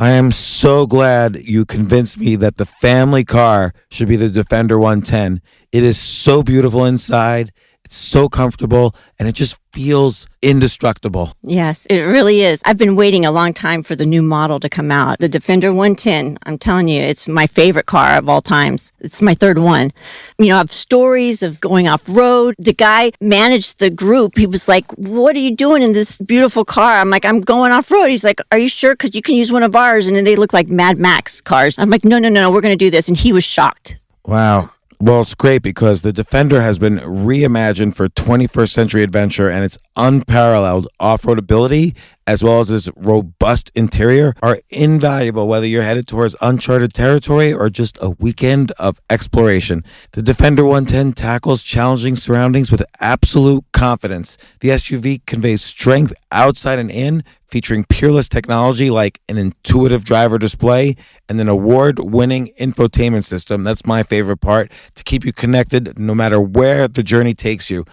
I am so glad you convinced me that the family car should be the Defender 110. It is so beautiful inside. It's so comfortable, and it just feels indestructible. Yes, it really is. I've been waiting a long time for the new model to come out. The Defender 110, I'm telling you, it's my favorite car of all times. It's my third one. You know, I have stories of going off-road. The guy managed the group. He was like, what are you doing in this beautiful car? I'm like, I'm going off-road. He's like, are you sure? Because you can use one of ours. And then they look like Mad Max cars. I'm like, no, we're going to do this. And he was shocked. Wow. Well, it's great because the Defender has been reimagined for 21st century adventure, and its unparalleled off-road ability, as well as its robust interior, are invaluable whether you're headed towards uncharted territory or just a weekend of exploration. The Defender 110 tackles challenging surroundings with absolute confidence. The SUV conveys strength outside and in, featuring peerless technology like an intuitive driver display and an award-winning infotainment system. That's my favorite part, to keep you connected no matter where the journey takes you.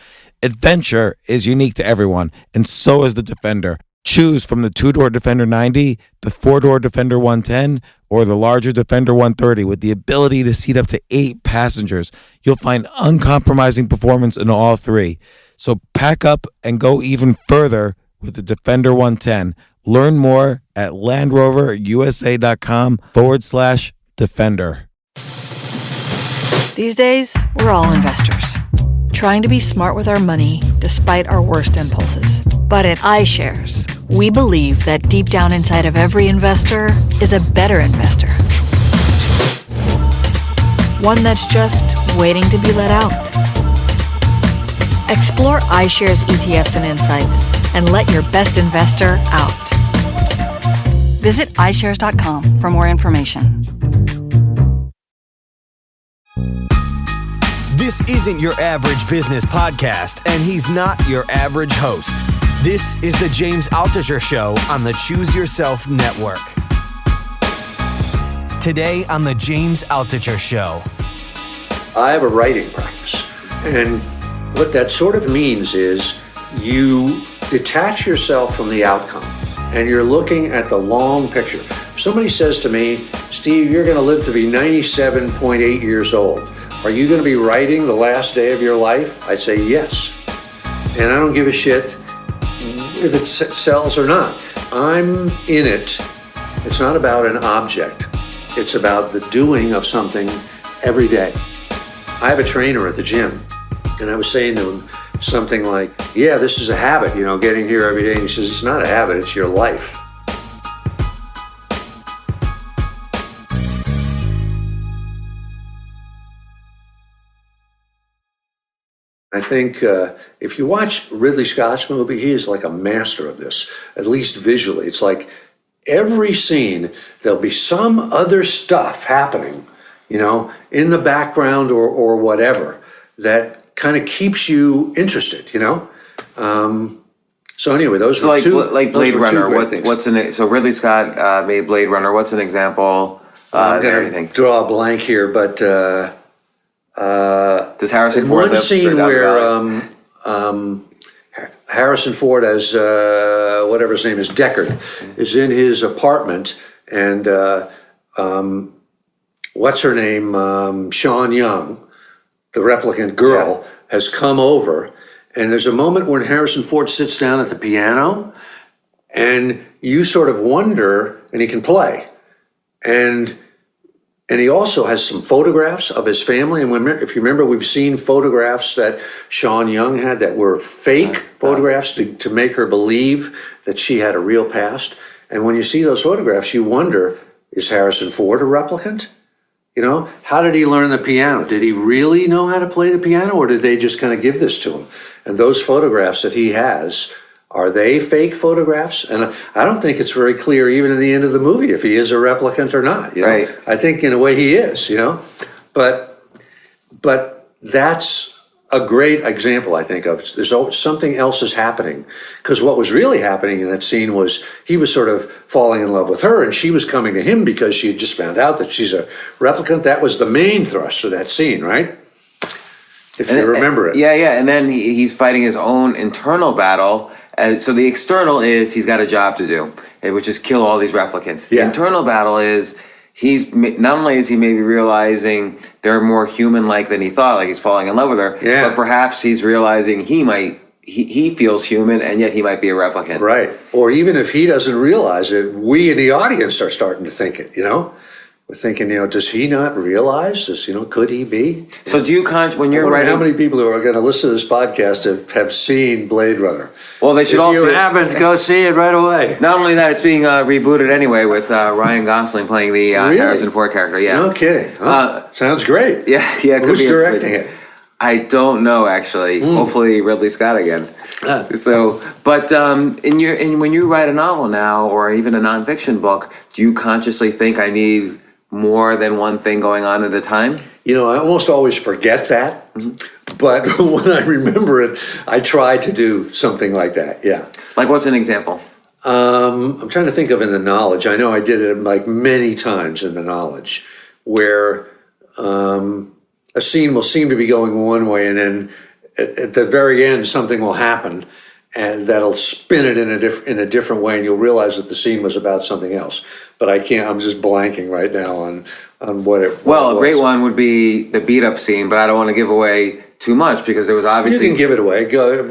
Adventure is unique to everyone, and so is the Defender. Choose from the two-door Defender 90, the four-door Defender 110, or the larger Defender 130 with the ability to seat up to 8 passengers. You'll find uncompromising performance in all three. So pack up and go even further with the Defender 110. Learn more at LandRoverUSA.com/Defender. These days, we're all investors, trying to be smart with our money despite our worst impulses. But at iShares, we believe that deep down inside of every investor is a better investor. One that's just waiting to be let out. Explore iShares ETFs and insights and let your best investor out. Visit iShares.com for more information. This isn't your average business podcast, and he's not your average host. This is the James Altucher Show on the Choose Yourself Network. Today on the James Altucher Show. I have a writing practice, and what that sort of means is you detach yourself from the outcome, and you're looking at the long picture. If somebody says to me, Steve, you're going to live to be 97.8 years old. Are you going to be writing the last day of your life? I'd say yes. And I don't give a shit if it sells or not. I'm in it. It's not about an object. It's about the doing of something every day. I have a trainer at the gym, and I was saying to him something like, yeah, this is a habit, getting here every day. And he says, it's not a habit, it's your life. I think if you watch Ridley Scott's movie, he is like a master of this, at least visually. It's like every scene, there'll be some other stuff happening, in the background or whatever, that kind of keeps you interested, So anyway, those were two. Like Blade Runner. So Ridley Scott made Blade Runner. What's an example? I'm going to draw a blank here, but does Harrison Ford? One scene where Harrison Ford, as whatever his name is, Deckard, is in his apartment, and what's her name, Sean Young, the replicant girl, has come over, and there's a moment when Harrison Ford sits down at the piano, and you sort of wonder, and he can play, and he also has some photographs of his family. And if you remember, we've seen photographs that Sean Young had that were fake photographs to make her believe that she had a real past. And when you see those photographs, you wonder, is Harrison Ford a replicant? How did he learn the piano? Did he really know how to play the piano, or did they just kind of give this to him? And those photographs that he has, are they fake photographs? And I don't think it's very clear even in the end of the movie if he is a replicant or not. Right. I think in a way he is, But that's a great example, I think, of there's something else is happening. Because what was really happening in that scene was he was sort of falling in love with her, and she was coming to him because she had just found out that she's a replicant. That was the main thrust of that scene, right? If you remember it. Yeah. And then he's fighting his own internal battle. So the external is he's got a job to do, which is kill all these replicants. The Yeah. internal battle is he's not only is he maybe realizing they're more human-like than he thought, like he's falling in love with her, Yeah. but perhaps he's realizing he feels human and yet he might be a replicant. Right. Or even if he doesn't realize it, we in the audience are starting to think it, We're thinking, does he not realize this? Could he be? So do you when I you're wonder writing? how many people who are going to listen to this podcast have seen Blade Runner? Well, they should If all you see it. haven't, go see it right away. Not only that, it's being rebooted anyway with Ryan Gosling playing the Really? Harrison Ford character. Yeah. No kidding. Huh? Sounds great. Yeah. It could Who's be directing interesting. it? I don't know actually. Hopefully Ridley Scott again. So, but when you write a novel now or even a nonfiction book, do you consciously think I need more than one thing going on at a time? I almost always forget that, but when I remember it, I try to do something like that. Yeah. Like what's an example? I'm trying to think of in the knowledge. I know I did it like many times in the knowledge, where a scene will seem to be going one way, and then at the very end, something will happen, and that'll spin it in a different way, and you'll realize that the scene was about something else. But I can't. I'm just blanking right now on what it. Well, what a great one would be the beat up scene, but I don't want to give away too much because there was You obviously. can give it away. Go.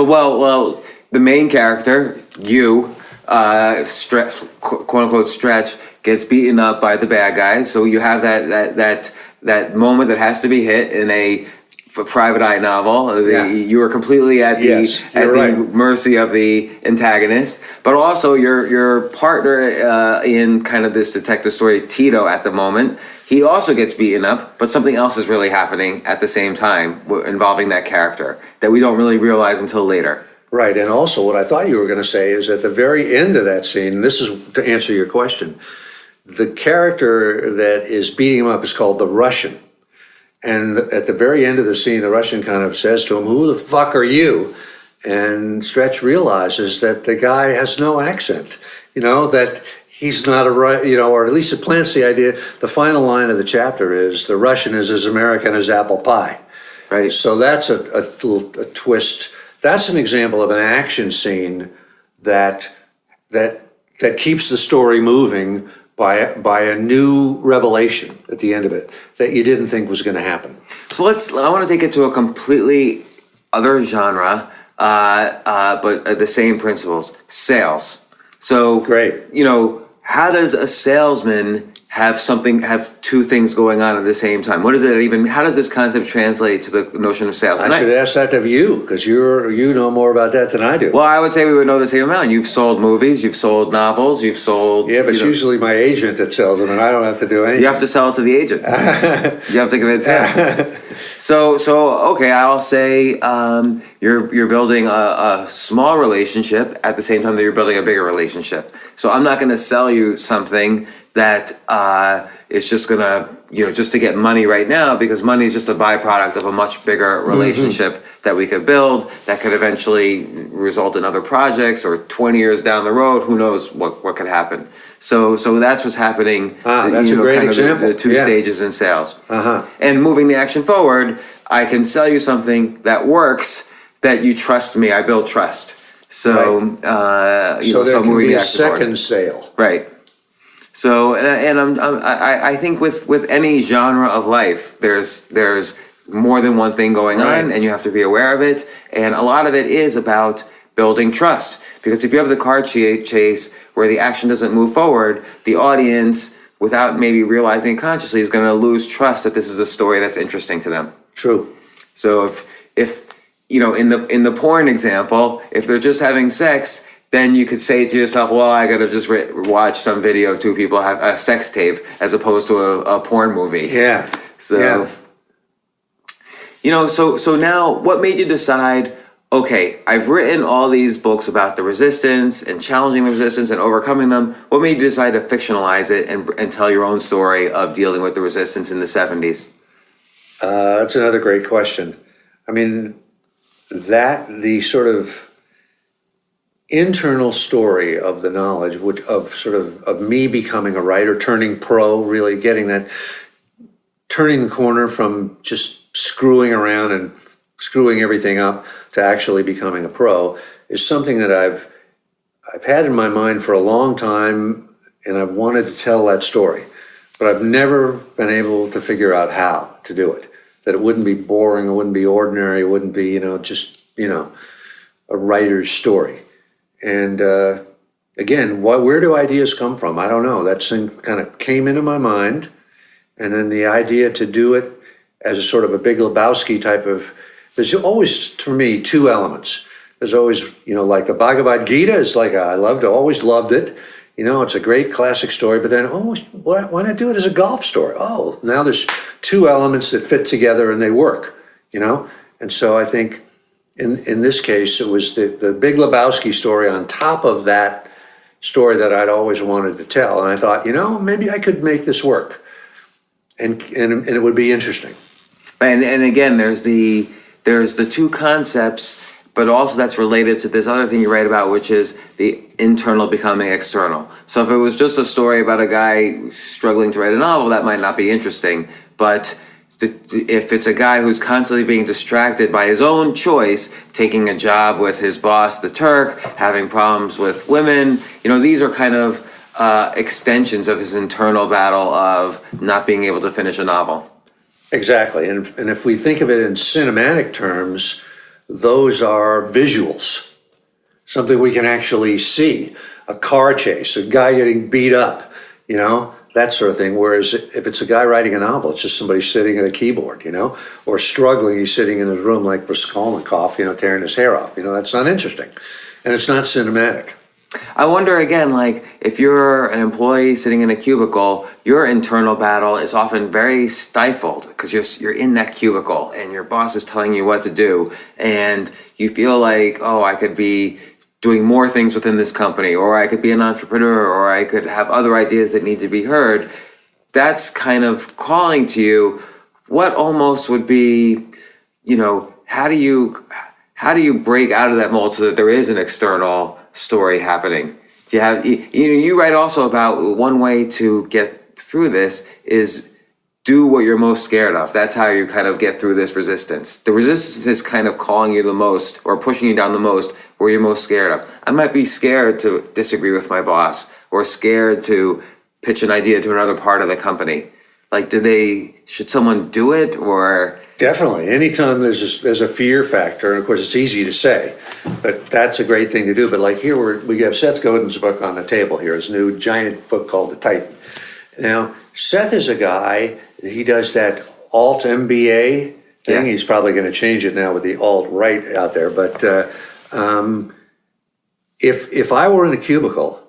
Well, the main character, Stretch, quote unquote Stretch, gets beaten up by the bad guys. So you have that moment that has to be hit in a private eye novel. Yeah. You are completely at the Yes, you're right. mercy of the antagonist, but also your partner in kind of this detective story, Tito, at the moment. He also gets beaten up, but something else is really happening at the same time involving that character that we don't really realize until later. Right, and also what I thought you were going to say is at the very end of that scene, and this is to answer your question, the character that is beating him up is called the Russian. And at the very end of the scene, the Russian kind of says to him, "Who the fuck are you?" And Stretch realizes that the guy has no accent, that he's not or at least it plants the idea. The final line of the chapter is, "The Russian is as American as apple pie." Right. So that's a twist. That's an example of an action scene that keeps the story moving by a new revelation at the end of it that you didn't think was going to happen. So I want to take it to a completely other genre, but the same principles, sales. So Great. How does a salesman have two things going on at the same time? How does this concept translate to the notion of sales? I should ask that of you, because you know more about that than I do. Well, I would say we would know the same amount. You've sold movies, you've sold novels, you've sold... Yeah, but it's usually my agent that sells them, and I don't have to do anything. You have to sell it to the agent. You have to convince him. So okay, I'll say you're building a small relationship at the same time that you're building a bigger relationship. So I'm not going to sell you something that is just going to, just to get money right now, because money is just a byproduct of a much bigger relationship that we could build that could eventually result in other projects, or 20 years down the road, who knows what could happen. So that's what's happening. That's a great example. The two stages in sales. Uh-huh. And moving the action forward, I can sell you something that works, that you trust me. I build trust. So, Right. So there can be a second sale. Right. So, I think with any genre of life, there's more than one thing going on, and you have to be aware of it. And a lot of it is about building trust, because if you have the car chase where the action doesn't move forward, the audience, without maybe realizing it consciously, is going to lose trust that this is a story that's interesting to them. True. So if in the porn example, if they're just having sex, then you could say to yourself, well, I got to just watch some video of two people have a sex tape as opposed to a porn movie. Yeah. So, so now what made you decide, okay, I've written all these books about the resistance and challenging the resistance and overcoming them. What made you decide to fictionalize it and tell your own story of dealing with the resistance in the 70s? That's another great question. I mean, the sort of internal story of the knowledge, of me becoming a writer, turning pro, really turning the corner from just screwing around and screwing everything up to actually becoming a pro, is something that I've had in my mind for a long time, and I've wanted to tell that story, but I've never been able to figure out how to do it. That it wouldn't be boring, it wouldn't be ordinary, it wouldn't be, just, a writer's story. And again, where do ideas come from? I don't know. That thing kind of came into my mind, and then the idea to do it as a sort of a Big Lebowski type of, there's always, for me, two elements. There's always, like the Bhagavad Gita is like, always loved it. It's a great classic story, but then, why not do it as a golf story? Oh, now there's two elements that fit together and they work, And so I think in this case, it was the Big Lebowski story on top of that story that I'd always wanted to tell. And I thought, maybe I could make this work and it would be interesting. And again, there's the two concepts, but also that's related to this other thing you write about, which is the internal becoming external. So if it was just a story about a guy struggling to write a novel, that might not be interesting. But if it's a guy who's constantly being distracted by his own choice, taking a job with his boss, the Turk, having problems with women, these are kind of extensions of his internal battle of not being able to finish a novel. Exactly. And if we think of it in cinematic terms, those are visuals, something we can actually see, a car chase, a guy getting beat up, that sort of thing. Whereas if it's a guy writing a novel, it's just somebody sitting at a keyboard, or struggling, he's sitting in his room like Raskolnikov, tearing his hair off. That's not interesting. And it's not cinematic. I wonder again, like if you're an employee sitting in a cubicle, your internal battle is often very stifled because you're in that cubicle and your boss is telling you what to do, and you feel like, I could be doing more things within this company, or I could be an entrepreneur, or I could have other ideas that need to be heard. That's kind of calling to you. What almost would be, how do you break out of that mold so that there is an external story happening? Do you have, you write also about one way to get through this is do what you're most scared of. That's how you kind of get through this resistance. The resistance is kind of calling you the most or pushing you down the most where you're most scared of. I might be scared to disagree with my boss or scared to pitch an idea to another part of the company. Like, should someone do it or? Definitely. Anytime there's a fear factor, and of course it's easy to say, but that's a great thing to do. But like here, we have Seth Godin's book on the table here, his new giant book called The Titan. Now, Seth is a guy, he does that alt MBA thing. Yes. He's probably going to change it now with the alt right out there. But if I were in a cubicle,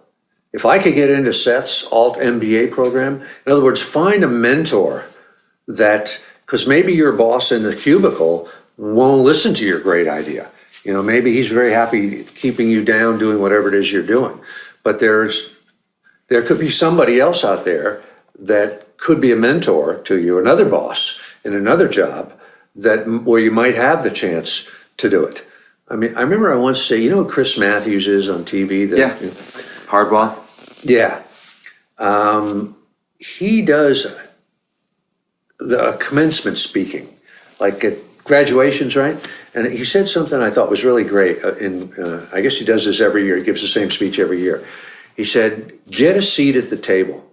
if I could get into Seth's alt MBA program, in other words, find a mentor that, because maybe your boss in the cubicle won't listen to your great idea. Maybe he's very happy keeping you down, doing whatever it is you're doing. But there could be somebody else out there that could be a mentor to you, another boss in another job where you might have the chance to do it. I mean, I remember I once say, who Chris Matthews is on TV? Hardball. Yeah. He does the commencement speaking, like at graduations, right? And he said something I thought was really great. I guess he does this every year. He gives the same speech every year. He said, get a seat at the table.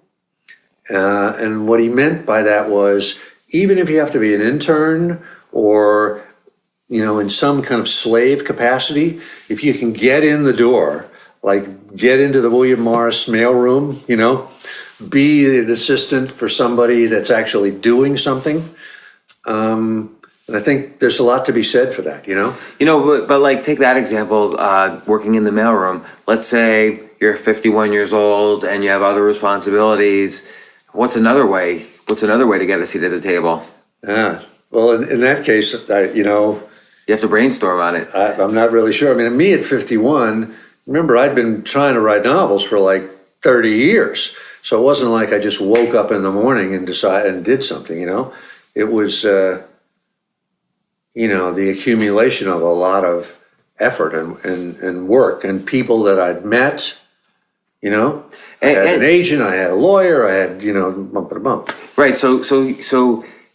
And what he meant by that was, even if you have to be an intern or, in some kind of slave capacity, if you can get in the door, like get into the William Morris mailroom, be an assistant for somebody that's actually doing something. And I think there's a lot to be said for that, But like, take that example, working in the mailroom. Let's say you're 51 years old and you have other responsibilities. What's another way to get a seat at the table? Yeah. Well, in that case, you have to brainstorm on it. I'm not really sure. I mean, me at 51, remember, I'd been trying to write novels for like 30 years. So it wasn't like I just woke up in the morning and decided and did something, It was, the accumulation of a lot of effort and work and people that I'd met, I had an agent, I had a lawyer, I had, bump. Right. So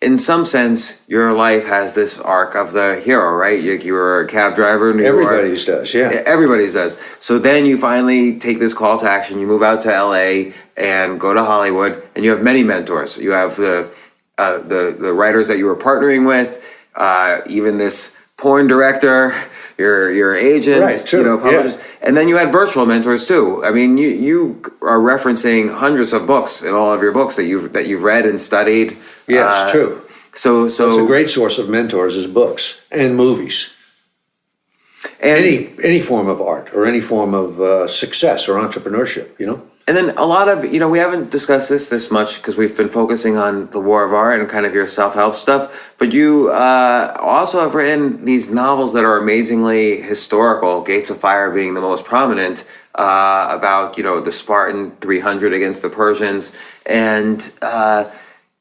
in some sense, your life has this arc of the hero, right? You were a cab driver in New York. Everybody's does, yeah. Everybody's does. So then you finally take this call to action. You move out to LA and go to Hollywood, and you have many mentors. You have the writers that you were partnering with, even this porn director, your agents, right, true. publishers, and then you had virtual mentors too. I mean, you are referencing hundreds of books in all of your books that you've read and studied. Yeah, it's true. So it's a great source of mentors is books and movies. And any form of art or any form of success or entrepreneurship, And then a lot of, we haven't discussed this much because we've been focusing on the war of art and kind of your self-help stuff. But you also have written these novels that are amazingly historical, Gates of Fire being the most prominent, about, the Spartan 300 against the Persians. And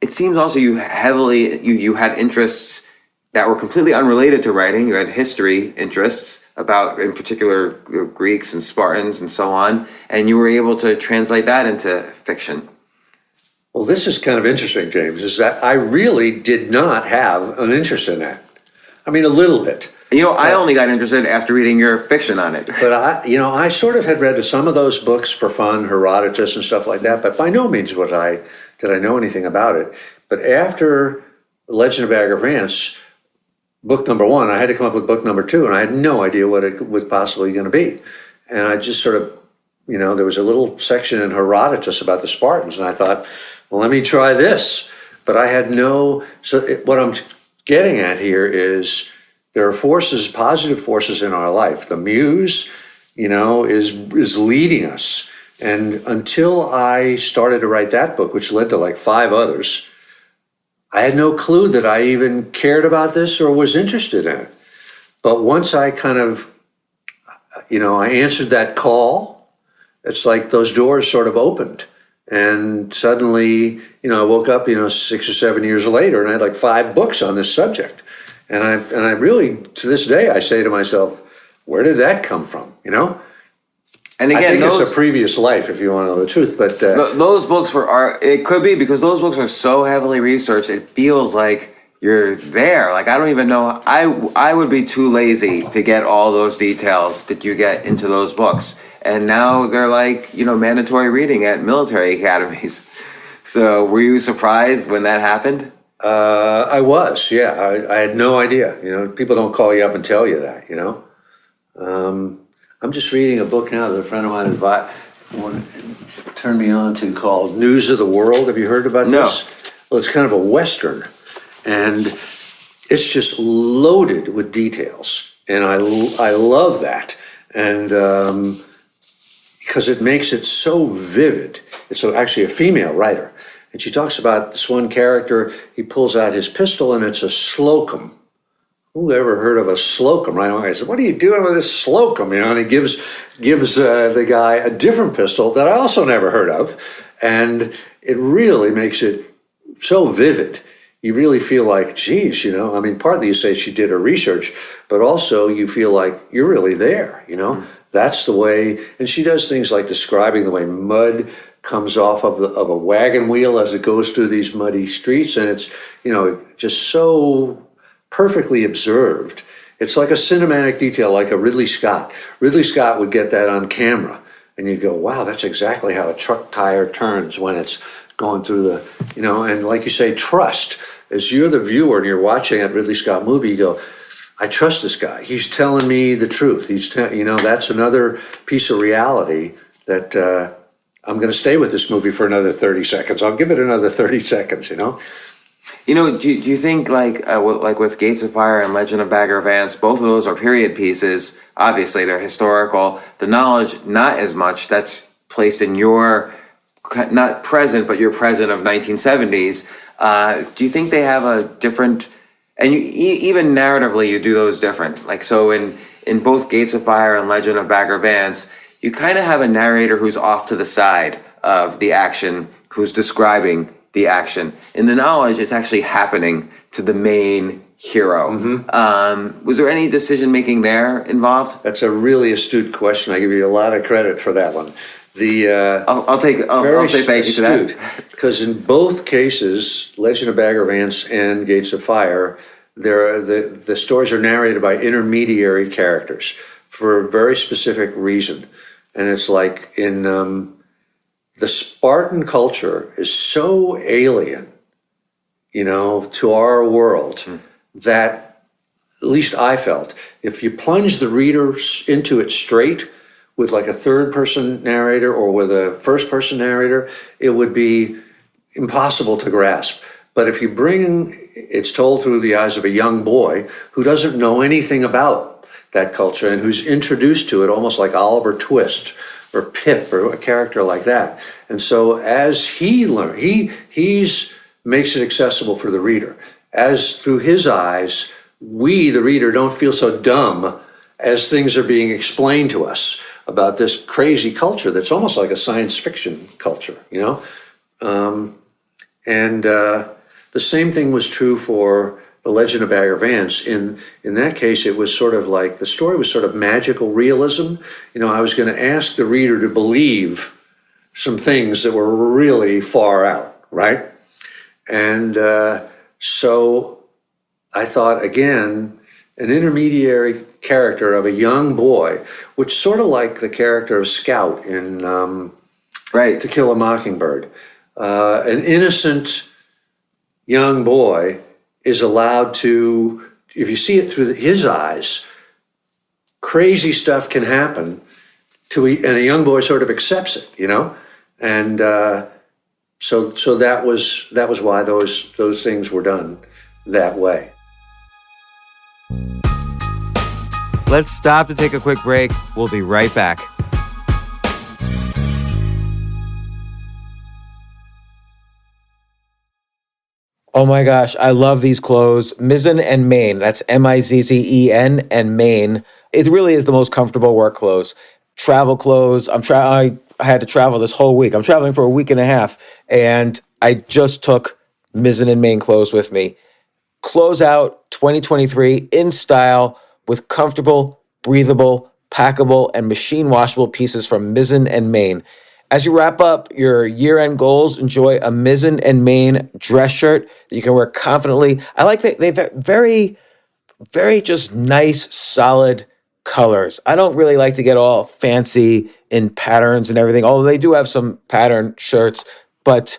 it seems also you had interests that were completely unrelated to writing. You had history interests about, in particular, Greeks and Spartans and so on, and you were able to translate that into fiction. Well, this is kind of interesting, James, is that I really did not have an interest in that. I mean, a little bit. I only got interested after reading your fiction on it. But I sort of had read some of those books for fun, Herodotus and stuff like that, but by no means did I know anything about it. But after Legend of Bagger Vance, book number 1, I had to come up with book number 2, and I had no idea what it was possibly going to be. And I just sort of, there was a little section in Herodotus about the Spartans, and I thought, well, let me try this. But I had what I'm getting at here is there are positive forces in our life. The muse, is leading us. And until I started to write that book, which led to like 5 others, I had no clue that I even cared about this or was interested in it. But once I kind of, I answered that call, it's like those doors sort of opened. And suddenly, I woke up, 6 or 7 years later, and I had like 5 books on this subject. And I really, to this day, I say to myself, where did that come from, And again, I think it's a previous life, if you want to know the truth. But those books it could be because those books are so heavily researched. It feels like you're there. Like, I don't even know. I would be too lazy to get all those details that you get into those books. And now they're like, mandatory reading at military academies. So were you surprised when that happened? I was, yeah. I had no idea. People don't call you up and tell you that, I'm just reading a book now that a friend of mine turned me on to called News of the World. Have you heard about this? No. Well, it's kind of a Western, and it's just loaded with details. And I love that. And because it makes it so vivid. It's actually a female writer. And she talks about this one character, he pulls out his pistol, and it's a Slocum. Who ever heard of a Slocum? Right away, I said, what are you doing with this Slocum? And he gives the guy a different pistol that I also never heard of. And it really makes it so vivid. You really feel like, geez, partly you say she did her research, but also you feel like you're really there, That's the way, and she does things like describing the way mud comes off of a wagon wheel as it goes through these muddy streets, and it's, just so perfectly observed. It's like a cinematic detail, like a Ridley Scott. Ridley Scott would get that on camera, and you'd go, wow, that's exactly how a truck tire turns when it's going through the, and like you say, trust. As you're the viewer and you're watching that Ridley Scott movie, you go, I trust this guy. He's telling me the truth. That's another piece of reality that I'm going to stay with this movie for another 30 seconds. I'll give it another 30 seconds, Do you think like with Gates of Fire and Legend of Bagger Vance, both of those are period pieces. Obviously, they're historical. The knowledge, not as much. That's placed in your, not present, but your present of 1970s. Do you think they have a different, and even narratively, you do those different? Like, so in both Gates of Fire and Legend of Bagger Vance, you kind of have a narrator who's off to the side of the action, who's describing the action. In the knowledge, it's actually happening to the main hero. Mm-hmm. Was there any decision-making there involved? That's a really astute question. I give you a lot of credit for that one. I'll say thank you to that. because in both cases, Legend of Bagger Vance and Gates of Fire, the stories are narrated by intermediary characters for a very specific reason. And it's like in the Spartan culture is so alien, to our world that, at least I felt, if you plunge the reader into it straight with like a third person narrator or with a first person narrator, it would be impossible to grasp. But if you it's told through the eyes of a young boy who doesn't know anything about that culture and who's introduced to it almost like Oliver Twist or Pip or a character like that. And so as he learns, he's makes it accessible for the reader. As through his eyes, we, the reader, don't feel so dumb as things are being explained to us about this crazy culture that's almost like a science fiction culture, the same thing was true for The Legend of Bagger Vance. In that case, it was sort of like, the story was sort of magical realism. I was going to ask the reader to believe some things that were really far out, right? And so I thought, again, an intermediary character of a young boy, which sort of like the character of Scout in To Kill a Mockingbird. An innocent young boy is allowed to, if you see it through his eyes, crazy stuff can happen and a young boy sort of accepts it, and so that was why those things were done that way. Let's stop to take a quick break. We'll be right back. Oh my gosh, I love these clothes. Mizzen and Main, that's Mizzen and Main. It really is the most comfortable work clothes. Travel clothes. I had to travel this whole week. I'm traveling for a week and a half, and I just took Mizzen and Main clothes with me. Close out 2023 in style with comfortable, breathable, packable, and machine washable pieces from Mizzen and Main. As you wrap up your year-end goals, enjoy a Mizzen and Main dress shirt that you can wear confidently. I like that they've very, very just nice, solid colors. I don't really like to get all fancy in patterns and everything, although they do have some pattern shirts, but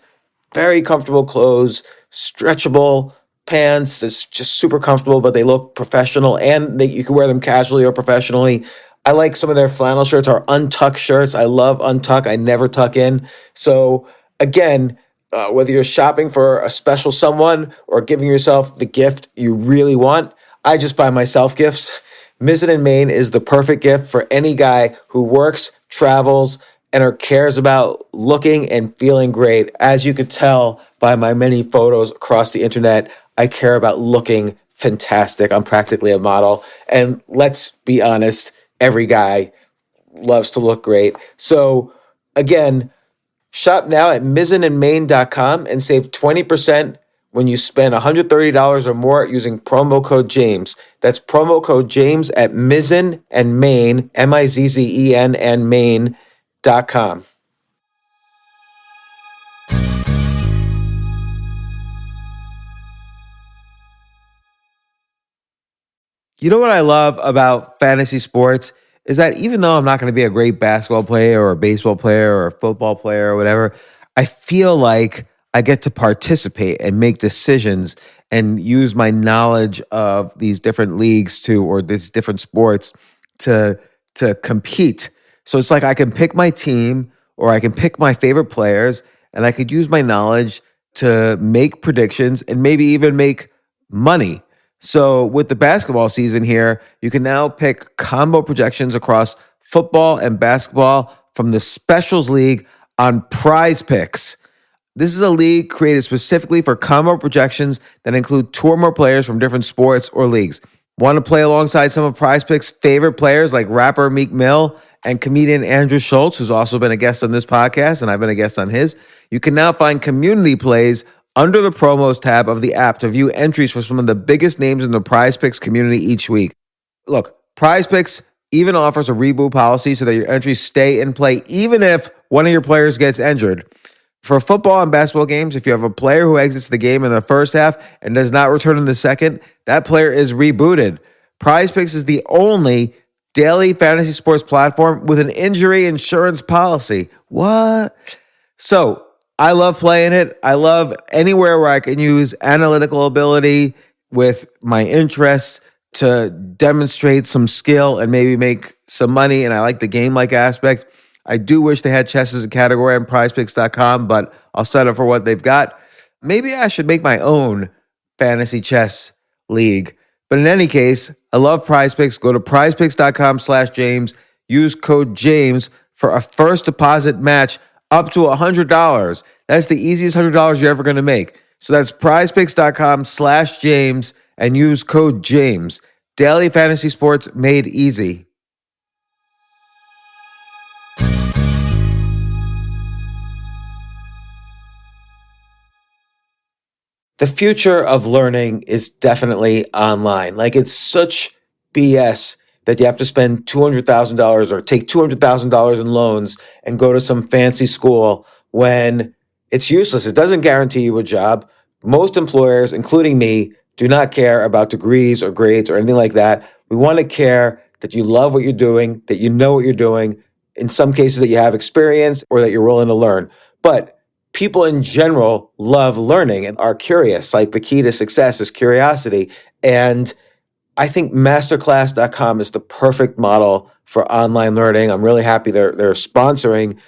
very comfortable clothes, stretchable pants. It's just super comfortable, but they look professional, and you can wear them casually or professionally. I like some of their flannel shirts or untuck shirts. I love untuck. I never tuck in. So again, whether you're shopping for a special someone or giving yourself the gift you really want, I just buy myself gifts. Mizzen and Main is the perfect gift for any guy who works, travels, and cares about looking and feeling great. As you could tell by my many photos across the internet, I care about looking fantastic. I'm practically a model. And let's be honest, every guy loves to look great. So again, shop now at mizzenandmain.com and save 20% when you spend $130 or more using promo code James. That's promo code James at Mizzen and Main, Mizzen and Main.com. You know what I love about fantasy sports is that even though I'm not going to be a great basketball player or a baseball player or a football player or whatever, I feel like I get to participate and make decisions and use my knowledge of these different leagues or these different sports to compete. So it's like I can pick my team or I can pick my favorite players, and I could use my knowledge to make predictions and maybe even make money. So with the basketball season here, you can now pick combo projections across football and basketball from the Specials League on Prize Picks. This is a league created specifically for combo projections that include two or more players from different sports or leagues. Want to play alongside some of Prize Picks' favorite players like rapper Meek Mill and comedian Andrew Schultz, who's also been a guest on this podcast, and I've been a guest on his? You can now find community plays under the promos tab of the app to view entries for some of the biggest names in the Prize Picks community each week. Look, Prize Picks even offers a reboot policy so that your entries stay in play even if one of your players gets injured. For football and basketball games, if you have a player who exits the game in the first half and does not return in the second, that player is rebooted. Prize Picks is the only daily fantasy sports platform with an injury insurance policy. What? So I love playing it. I love anywhere where I can use analytical ability with my interests to demonstrate some skill and maybe make some money. And I like the game-like aspect. I do wish they had chess as a category on prizepicks.com, but I'll settle for what they've got. Maybe I should make my own fantasy chess league. But in any case, I love Prize Picks. Go to prizepicks.com/James. Use code James for a first deposit match up to $100. That's the easiest $100 you're ever going to make. So that's prizepicks.com/James and use code James. Daily fantasy sports made easy. The future of learning is definitely online. Like, it's such BS that you have to spend $200,000 or take $200,000 in loans and go to some fancy school when it's useless. It doesn't guarantee you a job. Most employers, including me, do not care about degrees or grades or anything like that. We want to care that you love what you're doing, that you know what you're doing, in some cases that you have experience or that you're willing to learn. But people in general love learning and are curious. Like, the key to success is curiosity. And I think masterclass.com is the perfect model for online learning. I'm really happy they're sponsoring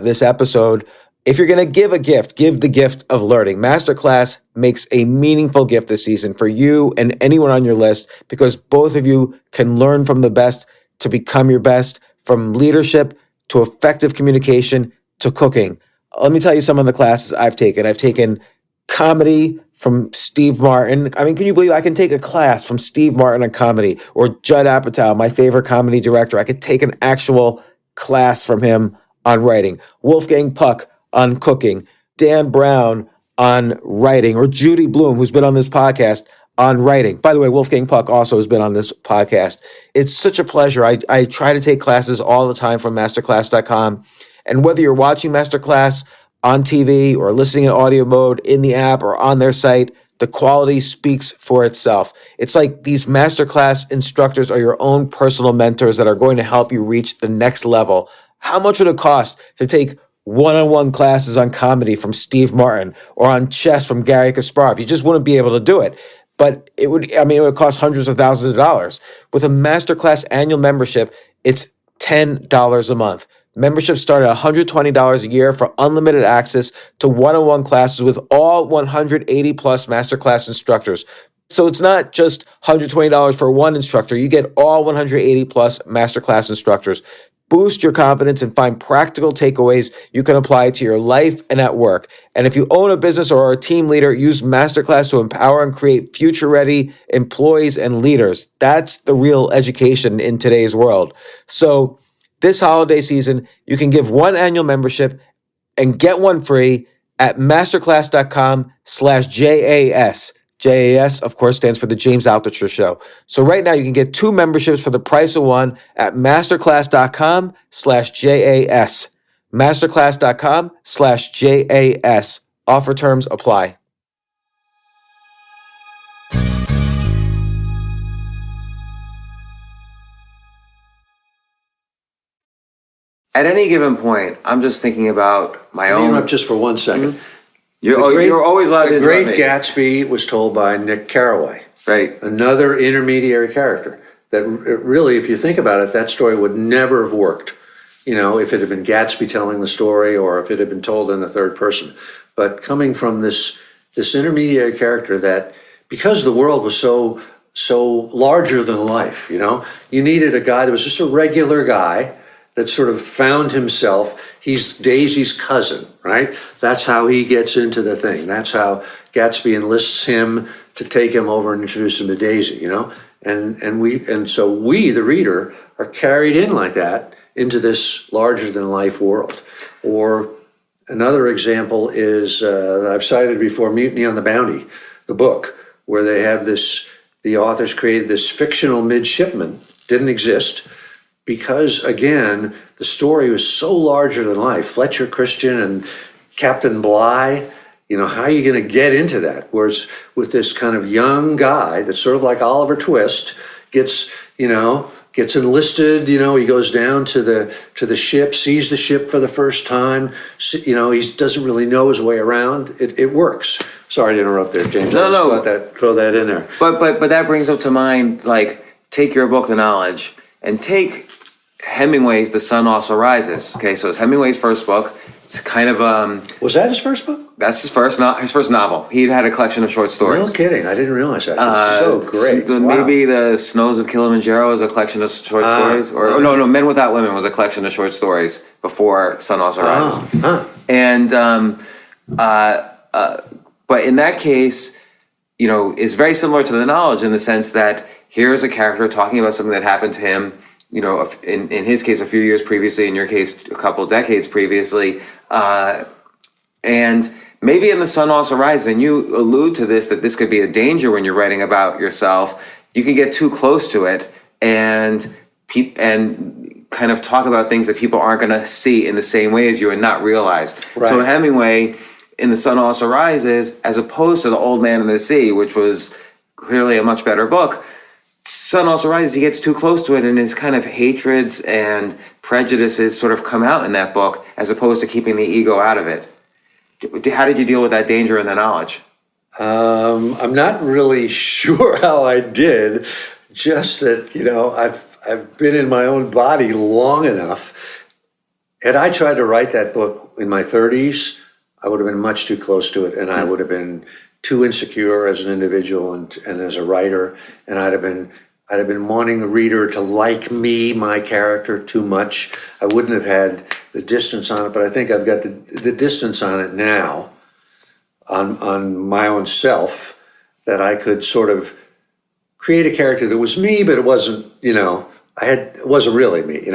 this episode. If you're going to give a gift, give the gift of learning. Masterclass makes a meaningful gift this season for you and anyone on your list, because both of you can learn from the best to become your best, from leadership to effective communication to cooking. Let me tell you some of the classes I've taken. I've taken comedy from Steve Martin. I mean, can you believe I can take a class from Steve Martin on comedy, or Judd Apatow, my favorite comedy director? I could take an actual class from him on writing. Wolfgang Puck on cooking. Dan Brown on writing, or Judy Bloom, who's been on this podcast, on writing. By the way, Wolfgang Puck also has been on this podcast. It's such a pleasure. I try to take classes all the time from masterclass.com. And whether you're watching Masterclass on TV or listening in audio mode in the app or on their site, the quality speaks for itself. It's like these Masterclass instructors are your own personal mentors that are going to help you reach the next level. How much would it cost to take one-on-one classes on comedy from Steve Martin or on chess from Gary Kasparov? You just wouldn't be able to do it. But it would cost hundreds of thousands of dollars. With a Masterclass annual membership, it's $10 a month. Memberships start at $120 a year for unlimited access to one-on-one classes with all 180 plus Masterclass instructors. So it's not just $120 for one instructor. You get all 180 plus Masterclass instructors. Boost your confidence and find practical takeaways you can apply to your life and at work. And if you own a business or are a team leader, use Masterclass to empower and create future-ready employees and leaders. That's the real education in today's world. So this holiday season, you can give one annual membership and get one free at masterclass.com/JAS. JAS, of course, stands for the James Altucher Show. So right now you can get two memberships for the price of one at masterclass.com/JAS. Masterclass.com/JAS. Offer terms apply. At any given point, I'm just thinking about my own. Interrupt just for 1 second. Mm-hmm. You're always allowed to interrupt me. The Great Gatsby was told by Nick Carraway. Right. Another intermediary character that really, if you think about it, that story would never have worked, if it had been Gatsby telling the story or if it had been told in the third person. But coming from this intermediary character that, because the world was so larger than life, you needed a guy that was just a regular guy that sort of found himself. He's Daisy's cousin, right? That's how he gets into the thing. That's how Gatsby enlists him to take him over and introduce him to Daisy, And so we, the reader, are carried in like that into this larger than life world. Or another example is I've cited before, Mutiny on the Bounty, the book, where they have the authors created this fictional midshipman, didn't exist, because, again, the story was so larger than life. Fletcher Christian and Captain Bligh. How are you going to get into that? Whereas with this kind of young guy that's sort of like Oliver Twist, gets enlisted, he goes down to the ship, sees the ship for the first time, he doesn't really know his way around. It works. Sorry to interrupt there, James. No. Throw that in there. But that brings up to mind, like, take your book, The Knowledge, and take Hemingway's The Sun Also Rises. Okay, so it's Hemingway's first book. It's kind of Was that his first book? That's his first novel. He'd had a collection of short stories. No kidding. I didn't realize that. It's so great. Wow. Maybe The Snows of Kilimanjaro is a collection of short stories. Or no, Men Without Women was a collection of short stories before Sun Also Rises. And but in that case, it's very similar to The Knowledge in the sense that here's a character talking about something that happened to him, in his case, a few years previously, in your case, a couple of decades previously. And maybe in The Sun Also Rises, and you allude to this, that this could be a danger when you're writing about yourself. You can get too close to it and kind of talk about things that people aren't going to see in the same way as you and not realize. Right. So Hemingway, in The Sun Also Rises, as opposed to The Old Man and the Sea, which was clearly a much better book, Sun Also Rises, he gets too close to it, and his kind of hatreds and prejudices sort of come out in that book, as opposed to keeping the ego out of it. How did you deal with that danger in The Knowledge? I'm not really sure how I did. Just that, I've been in my own body long enough. Had I tried to write that book in my 30s, I would have been much too close to it, and I would have been too insecure as an individual and as a writer, and I'd have been wanting the reader to like me, my character, too much. I wouldn't have had the distance on it, but I think I've got the distance on it now, on my own self, that I could sort of create a character that was me, but it wasn't, it wasn't really me,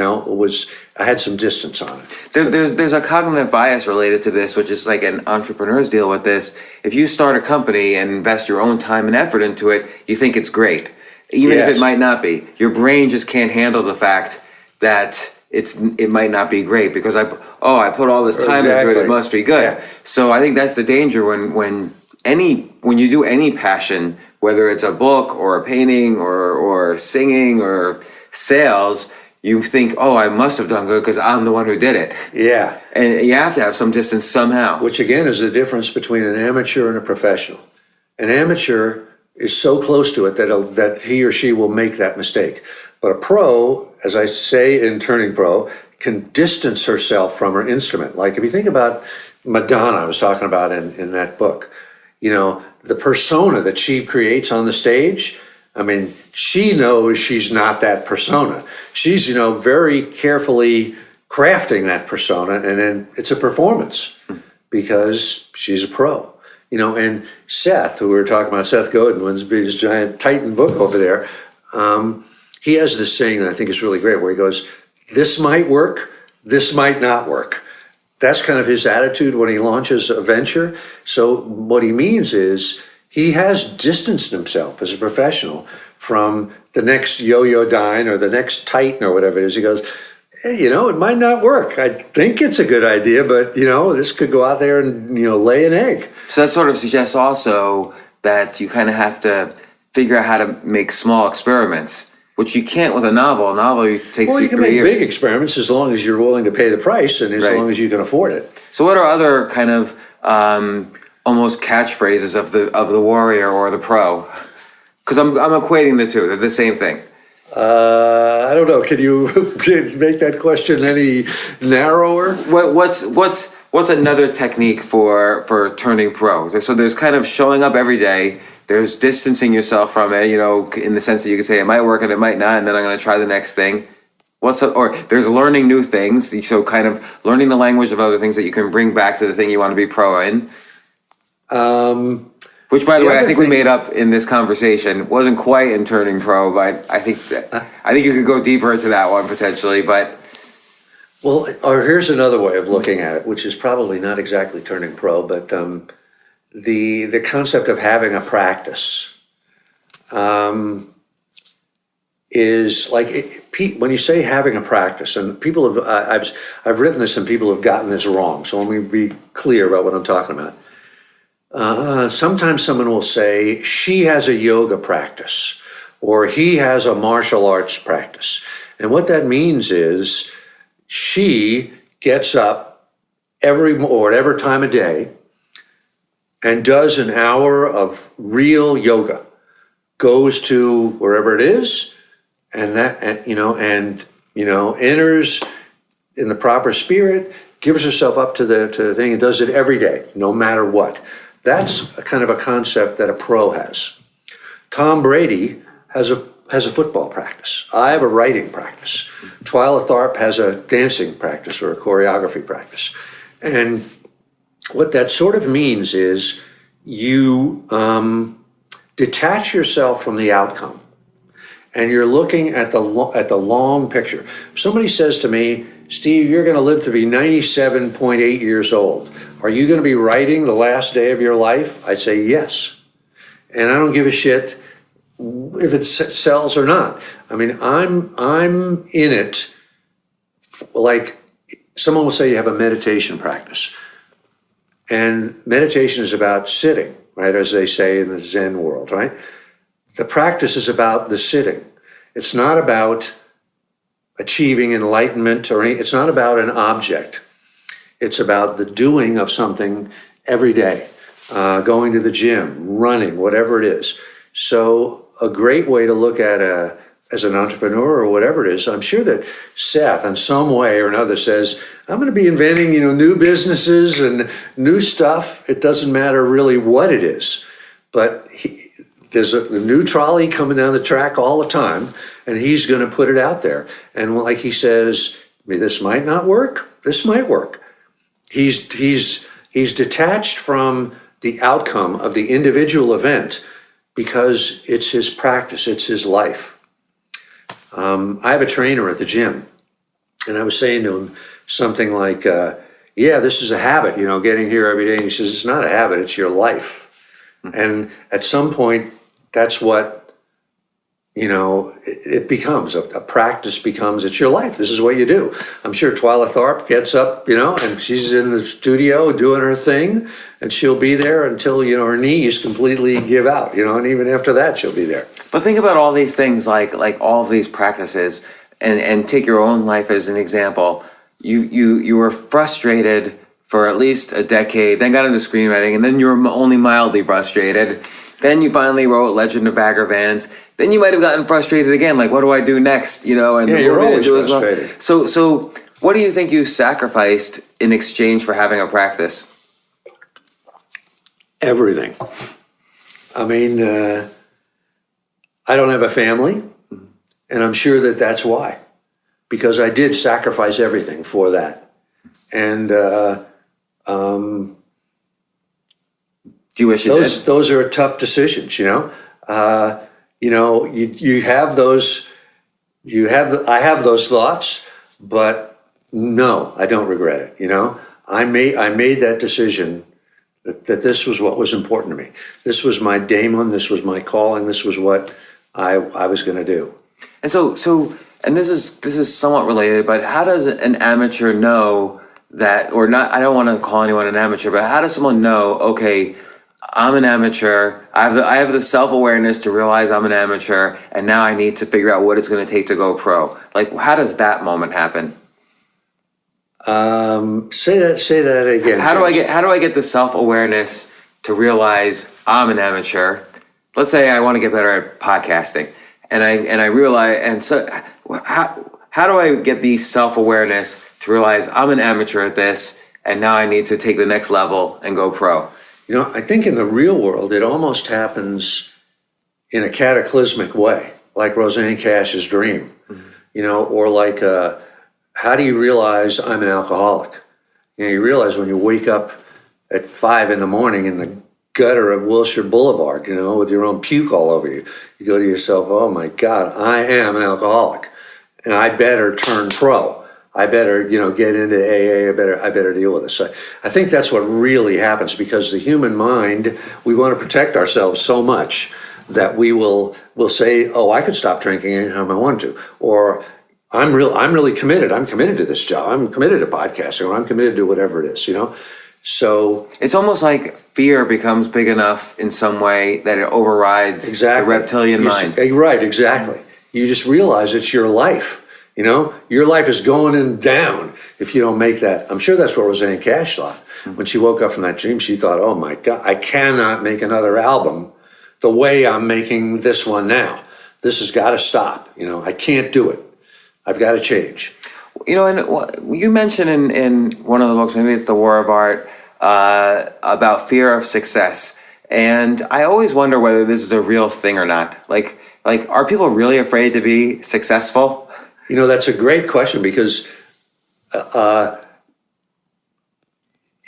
I had some distance on it. There's a cognitive bias related to this, which is like an entrepreneurs deal with this. If you start a company and invest your own time and effort into it, you think it's great. Even if it might not be. Your brain just can't handle the fact that it might not be great because I put all this time into it must be good. Yeah. So I think that's the danger when you do any passion, whether it's a book or a painting or singing or sales, you think, I must have done good because I'm the one who did it. Yeah. And you have to have some distance somehow. Which again is the difference between an amateur and a professional. An amateur is so close to it that he or she will make that mistake. But a pro, as I say in Turning Pro, can distance herself from her instrument. Like if you think about Madonna, I was talking about in that book, the persona that she creates on the stage, I mean, she knows she's not that persona. She's, very carefully crafting that persona, and then it's a performance because she's a pro. And Seth, who we were talking about, Seth Godin's his giant Titan book over there, he has this saying that I think is really great where he goes, this might work, this might not work. That's kind of his attitude when he launches a venture. So what he means is he has distanced himself as a professional from the next Yo-Yo Dine or the next Titan or whatever it is. He goes, hey, it might not work. I think it's a good idea, but, this could go out there and, lay an egg. So that sort of suggests also that you kind of have to figure out how to make small experiments, which you can't with a novel. A novel takes you 3 years. Well, you can make big experiments as long as you're willing to pay the price and as long as you can afford it. So what are other kind of almost catchphrases of the warrior or the pro? Because I'm equating the two. They're the same thing. I don't know. Can you make that question any narrower? What's another technique for turning pro? So there's kind of showing up every day. There's distancing yourself from it, in the sense that you can say it might work and it might not, and then I'm going to try the next thing. Or there's learning new things. So kind of learning the language of other things that you can bring back to the thing you want to be pro in. Which, by the way, I think we made up in this conversation. Wasn't quite in Turning Pro, but I think you could go deeper into that one potentially. But or here's another way of looking at it, which is probably not exactly Turning Pro, but the concept of having a practice. is like when you say having a practice, and people have I've written this and people have gotten this wrong. So let me be clear about what I'm talking about. Sometimes someone will say she has a yoga practice or he has a martial arts practice, and what that means is she gets up every or whatever time of day and does an hour of real yoga, goes to wherever it is. And enters in the proper spirit, gives herself up to the thing, and does it every day, no matter what. That's a kind of a concept that a pro has. Tom Brady has a football practice. I have a writing practice. Twyla Tharp has a dancing practice or a choreography practice. And what that sort of means is you detach yourself from the outcome. And you're looking at the long picture. If somebody says to me, Steve, you're going to live to be 97.8 years old. Are you going to be writing the last day of your life? I'd say yes. And I don't give a shit if it sells or not. I mean, I'm in it. Like someone will say you have a meditation practice. And meditation is about sitting, right? As they say in the Zen world, right? The practice is about the sitting. It's not about achieving enlightenment or it's not about an object. It's about the doing of something every day, going to the gym, running, whatever it is. So a great way to look at as an entrepreneur or whatever it is, I'm sure that Seth in some way or another says, I'm going to be inventing, new businesses and new stuff. It doesn't matter really what it is, but there's a new trolley coming down the track all the time, and he's going to put it out there. And like he says, this might not work. This might work. He's detached from the outcome of the individual event because it's his practice. It's his life. I have a trainer at the gym, and I was saying to him something like, this is a habit, getting here every day. And he says, it's not a habit. It's your life. And at some point, that's what, it becomes. A practice becomes, it's your life. This is what you do. I'm sure Twyla Tharp gets up, and she's in the studio doing her thing, and she'll be there until, her knees completely give out, and even after that, she'll be there. But think about all these things, like all of these practices, and take your own life as an example. You were frustrated for at least a decade, then got into screenwriting, and then you were only mildly frustrated. Then you finally wrote Legend of Bagger Vance. Then you might have gotten frustrated again, like, what do I do next? And you're always frustrated. Well. So what do you think you sacrificed in exchange for having a practice? Everything. I mean, I don't have a family, and I'm sure that that's why. Because I did sacrifice everything for that. And do you wish you did? Those are tough decisions, you have those, I have those thoughts, but no, I don't regret it, I made that decision that this was what was important to me. This was my daemon, this was my calling, this was what I was going to do. And so, and this is somewhat related, but how does an amateur know that, or not, I don't want to call anyone an amateur, but how does someone know, okay, I'm an amateur, I have the self-awareness to realize I'm an amateur, and now I need to figure out what it's going to take to go pro? Like, how does that moment happen? Say that again. How do I get the self-awareness to realize I'm an amateur? Let's say I want to get better at podcasting, and I realize, and so how do I get the self-awareness to realize I'm an amateur at this, and now I need to take the next level and go pro? I think in the real world, it almost happens in a cataclysmic way, like Roseanne Cash's dream, or like, how do you realize I'm an alcoholic? You realize when you wake up at 5 a.m. in the gutter of Wilshire Boulevard, with your own puke all over you. You go to yourself, oh my God, I am an alcoholic, and I better turn pro. I better, get into AA. I better deal with this. I think that's what really happens, because the human mind, we want to protect ourselves so much that we'll say, oh, I could stop drinking anytime I want to, or I'm really committed. I'm committed to this job. I'm committed to podcasting, or I'm committed to whatever it is, So It's almost like fear becomes big enough in some way that it overrides the reptilian mind. Right, exactly. You just realize it's your life. Your life is going down if you don't make that. I'm sure that's what Roseanne Cash thought. When she woke up from that dream, she thought, oh my God, I cannot make another album the way I'm making this one now. This has got to stop. I can't do it. I've got to change. And you mentioned in one of the books, maybe it's The War of Art, about fear of success. And I always wonder whether this is a real thing or not. Like, are people really afraid to be successful? That's a great question because,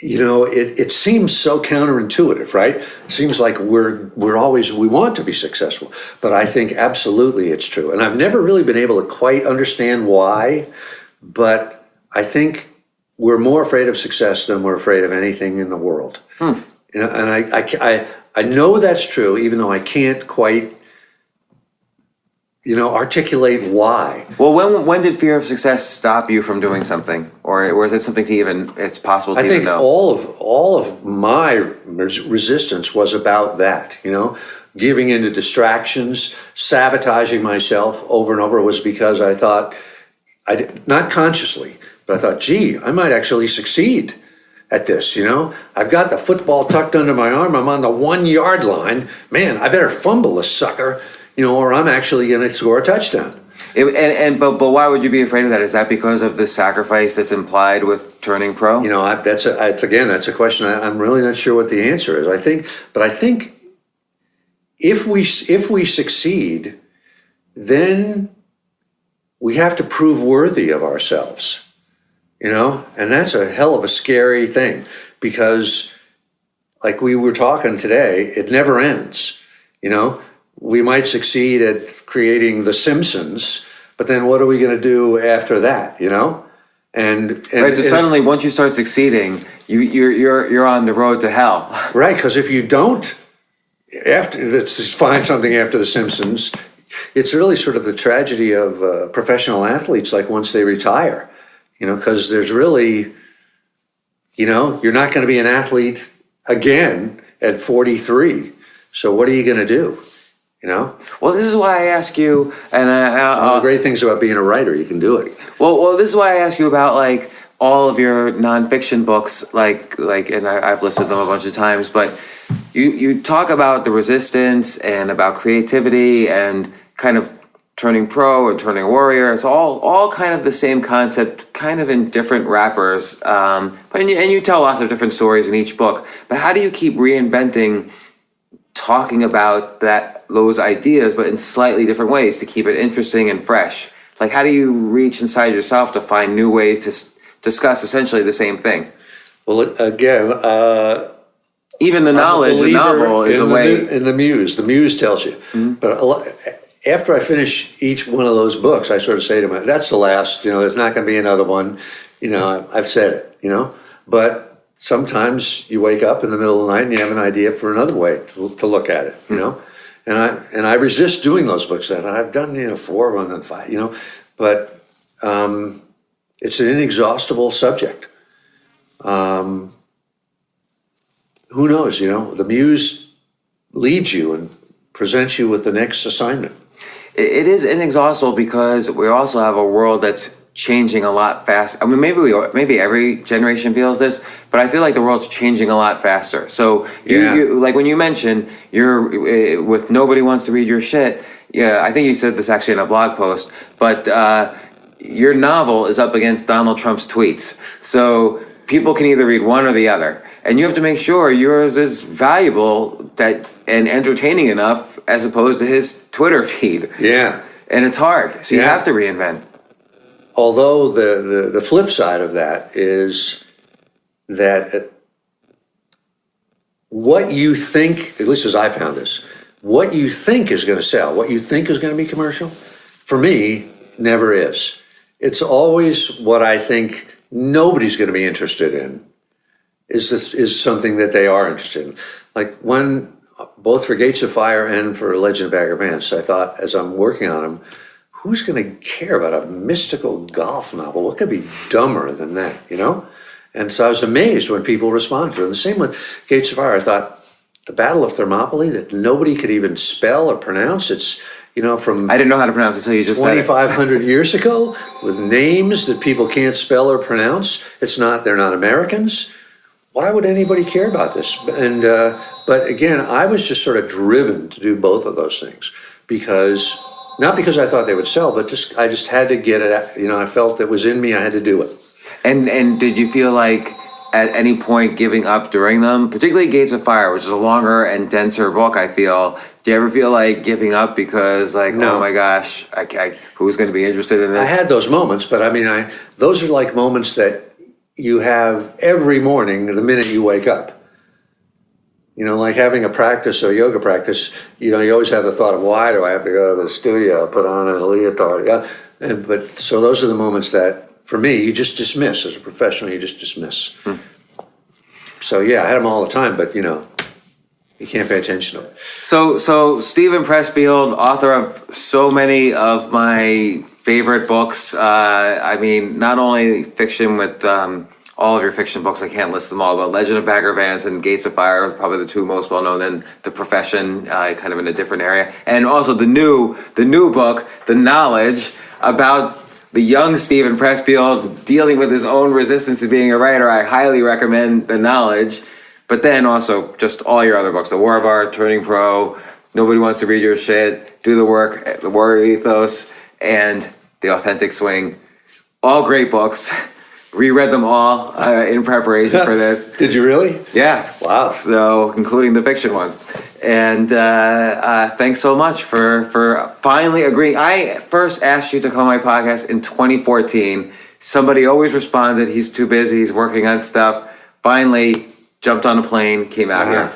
it seems so counterintuitive, right? It seems like we want to be successful, but I think absolutely it's true. And I've never really been able to quite understand why, but I think we're more afraid of success than we're afraid of anything in the world. And I know that's true, even though I can't quite articulate why. Well, when did fear of success stop you from doing something, or is it something it's possible to even know? I think all of my resistance was about that. Giving into distractions, sabotaging myself over and over was because I thought, not consciously, but I thought, gee, I might actually succeed at this. I've got the football tucked under my arm. I'm on the 1 yard line. Man, I better fumble this sucker. Or I'm actually going to score a touchdown. But why would you be afraid of that? Is that because of the sacrifice that's implied with turning pro? That's a question I'm really not sure what the answer is. I think if we succeed, then we have to prove worthy of ourselves. And that's a hell of a scary thing because, like we were talking today, it never ends. We might succeed at creating The Simpsons, but then what are we going to do after that? And right. So suddenly, once you start succeeding, you're on the road to hell. Right, because if you don't, let's just find something after The Simpsons. It's really sort of the tragedy of professional athletes. Like once they retire, because there's really, you're not going to be an athlete again at 43. So what are you going to do? Well, this is why I ask you, and one of the great things about being a writer, you can do it. Well, this is why I ask you about like all of your nonfiction books, like, and I've listed them a bunch of times, but you talk about the resistance and about creativity and kind of turning pro and turning warrior. It's all kind of the same concept, kind of in different wrappers. But you tell lots of different stories in each book. But how do you keep reinventing, talking about those ideas, but in slightly different ways to keep it interesting and fresh? Like, how do you reach inside yourself to find new ways to discuss essentially the same thing? Well, again, even the knowledge, the novel is a way. In the muse. The muse tells you. Mm-hmm. But after I finish each one of those books, I sort of say to myself, that's the last, there's not going to be another one. I've said it, But sometimes you wake up in the middle of the night and you have an idea for another way to look at it, And I resist doing those books that I've done, 4 of them and 5, But it's an inexhaustible subject. Who knows? The muse leads you and presents you with the next assignment. It is inexhaustible because we also have a world that's changing a lot fast. I mean, maybe every generation feels this, but I feel like the world's changing a lot faster. So you like when you mentioned you're with nobody wants to read your shit. Yeah, I think you said this actually in a blog post, but your novel is up against Donald Trump's tweets. So people can either read one or the other. And you have to make sure yours is valuable and entertaining enough as opposed to his Twitter feed. Yeah. And it's hard. So you have to reinvent. Although the flip side of that is that what you think, at least as I found this, what you think is going to sell, what you think is going to be commercial, for me, never is. It's always what I think nobody's going to be interested in is something that they are interested in. Like when both for Gates of Fire and for Legend of Bagger Vance. I thought, as I'm working on them, who's going to care about a mystical golf novel? What could be dumber than that, And so I was amazed when people responded to it. And the same with Gates of Fire. I thought, the Battle of Thermopylae that nobody could even spell or pronounce. It's, from... I didn't know how to pronounce it until you just said it. 2,500 years ago, with names that people can't spell or pronounce. They're not Americans. Why would anybody care about this? And but again, I was just sort of driven to do both of those things not because I thought they would sell, but I just had to get it. I felt it was in me. I had to do it. And did you feel like at any point giving up during them, particularly Gates of Fire, which is a longer and denser book? I feel. Do you ever feel like giving up because No. Oh my gosh, who's going to be interested in this? I had those moments, but those are like moments that you have every morning the minute you wake up. Like having a practice or a yoga practice, you always have the thought of, why do I have to go to the studio, put on a leotard? Yeah. So those are the moments that, for me, you just dismiss. As a professional, you just dismiss. So yeah, I had them all the time, but you can't pay attention to it. So Stephen Pressfield, author of so many of my favorite books. Not only fiction with all of your fiction books, I can't list them all, but Legend of Bagger Vance and Gates of Fire are probably the two most well-known. Then The Profession, kind of in a different area. And also the new book, The Knowledge, about the young Stephen Pressfield dealing with his own resistance to being a writer. I highly recommend The Knowledge. But then also just all your other books, The War of Art, Turning Pro, Nobody Wants to Read Your Shit, Do the Work, The Warrior Ethos, and The Authentic Swing. All great books. Reread them all in preparation for this. Did you really? Yeah. Wow. So, including the fiction ones. And thanks so much for finally agreeing. I first asked you to come on my podcast in 2014. Somebody always responded, he's too busy, he's working on stuff. Finally, jumped on a plane, came out here.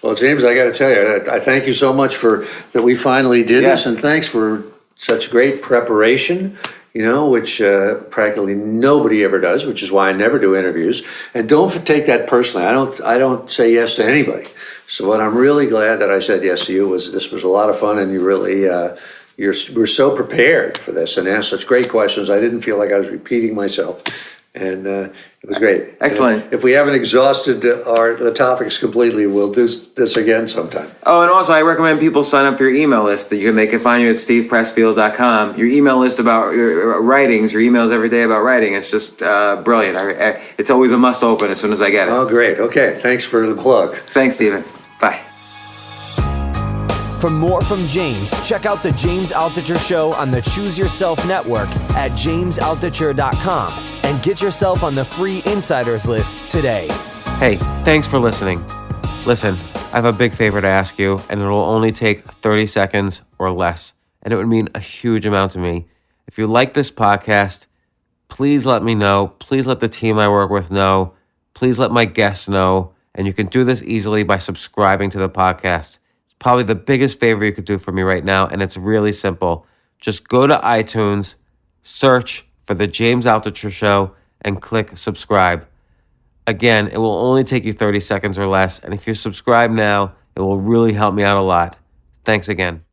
Well, James, I got to tell you, I thank you so much that we finally did this, and thanks for such great preparation. Which practically nobody ever does, which is why I never do interviews. And don't take that personally. I don't say yes to anybody. So what I'm really glad that I said yes to you this was a lot of fun, and you really we're so prepared for this and asked such great questions. I didn't feel like I was repeating myself, and it was great. Excellent. If we haven't exhausted the topics completely, we'll do this again sometime. Oh, and also I recommend people sign up for your email list. They can find you at stevepressfield.com. Your email list about your writings, your emails every day about writing. It's just brilliant. It's always a must open as soon as I get it. Oh, great. Okay. Thanks for the plug. Thanks, Stephen. Bye. For more from James, check out The James Altucher Show on the Choose Yourself Network at jamesaltucher.com and get yourself on the free Insiders list today. Hey, thanks for listening. Listen, I have a big favor to ask you, and it will only take 30 seconds or less, and it would mean a huge amount to me. If you like this podcast, please let me know. Please let the team I work with know. Please let my guests know. And you can do this easily by subscribing to the podcast. It's probably the biggest favor you could do for me right now, and it's really simple. Just go to iTunes, search for The James Altucher Show, and click subscribe. Again, it will only take you 30 seconds or less, and if you subscribe now, it will really help me out a lot. Thanks again.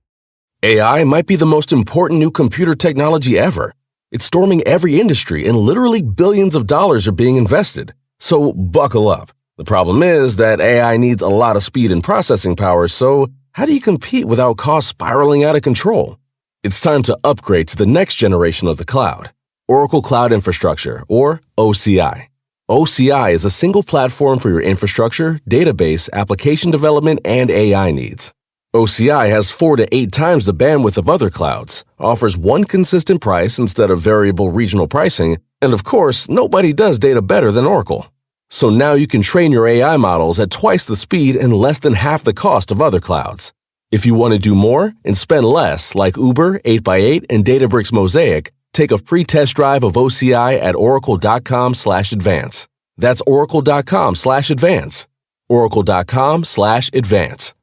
AI might be the most important new computer technology ever. It's storming every industry, and literally billions of dollars are being invested. So buckle up. The problem is that AI needs a lot of speed and processing power, so how do you compete without costs spiraling out of control? It's time to upgrade to the next generation of the cloud, Oracle Cloud Infrastructure, or OCI. OCI is a single platform for your infrastructure, database, application development, and AI needs. OCI has 4 to 8 times the bandwidth of other clouds, offers one consistent price instead of variable regional pricing, and of course, nobody does data better than Oracle. So now you can train your AI models at twice the speed and less than half the cost of other clouds. If you want to do more and spend less, like Uber, 8x8, and Databricks Mosaic, take a free test drive of OCI at oracle.com/advance. That's oracle.com/advance. oracle.com/advance.